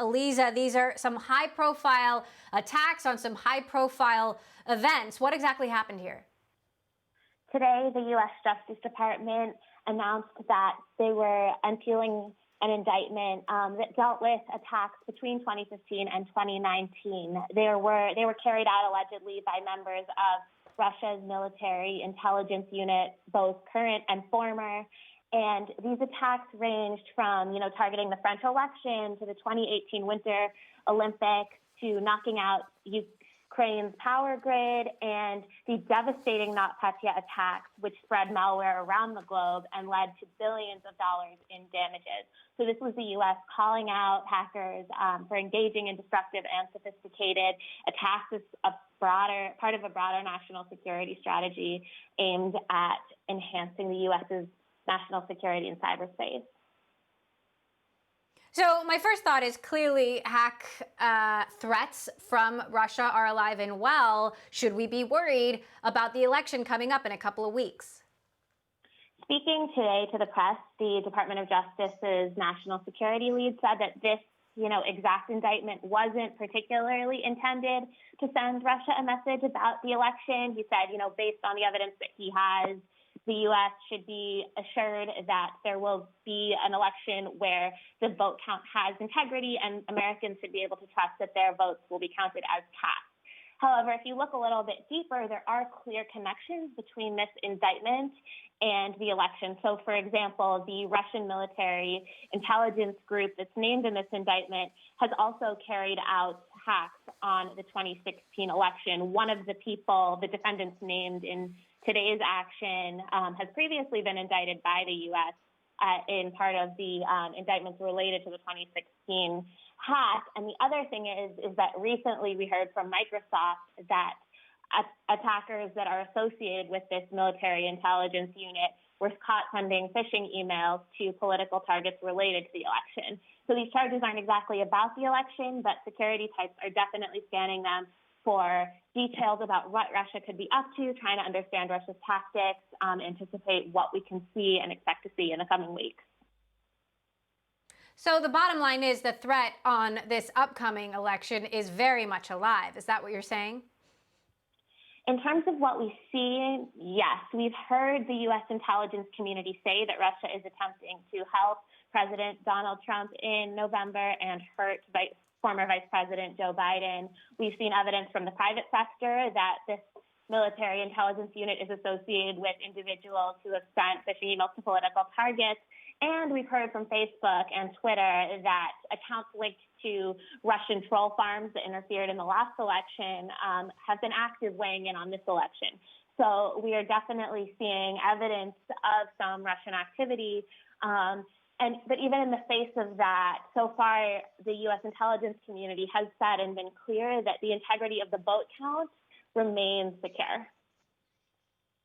Alyza, these are some high-profile attacks on some high-profile events. What exactly happened here? Today, the U.S. Justice Department announced that they were unsealing an indictment that dealt with attacks between 2015 and 2019. They were carried out allegedly by members of Russia's military intelligence unit, both current and former. And these attacks ranged from, targeting the French election to the 2018 Winter Olympics to knocking out Ukraine's power grid and the devastating NotPetya attacks, which spread malware around the globe and led to billions of dollars in damages. So this was the U.S. calling out hackers for engaging in destructive and sophisticated attacks as part of a broader national security strategy aimed at enhancing the U.S.'s national security in cyberspace. So my first thought is clearly hack threats from Russia are alive and well. Should we be worried about the election coming up in a couple of weeks? Speaking today to the press, the Department of Justice's national security lead said that this exact indictment wasn't particularly intended to send Russia a message about the election. He said, based on the evidence that he has, the U.S. should be assured that there will be an election where the vote count has integrity and Americans should be able to trust that their votes will be counted as cast. However, if you look a little bit deeper, there are clear connections between this indictment and the election. So, for example, the Russian military intelligence group that's named in this indictment has also carried out hacks on the 2016 election. One of the people, the defendants named in today's action, has previously been indicted by the U.S. In part of the indictments related to the 2016 hack. And the other thing is that recently we heard from Microsoft that attackers that are associated with this military intelligence unit were caught sending phishing emails to political targets related to the election. So these charges aren't exactly about the election, but security types are definitely scanning them for details about what Russia could be up to, trying to understand Russia's tactics, anticipate what we can see and expect to see in the coming weeks. So the bottom line is the threat on this upcoming election is very much alive. Is that what you're saying? In terms of what we see, yes. We've heard the U.S. intelligence community say that Russia is attempting to help President Donald Trump in November and hurt former Vice President Joe Biden. We've seen evidence from the private sector that this military intelligence unit is associated with individuals who have sent phishing emails to political targets. And we've heard from Facebook and Twitter that accounts linked to Russian troll farms that interfered in the last election have been active weighing in on this election. So we are definitely seeing evidence of some Russian activity. But even in the face of that, so far the U.S. intelligence community has said and been clear that the integrity of the vote count remains secure.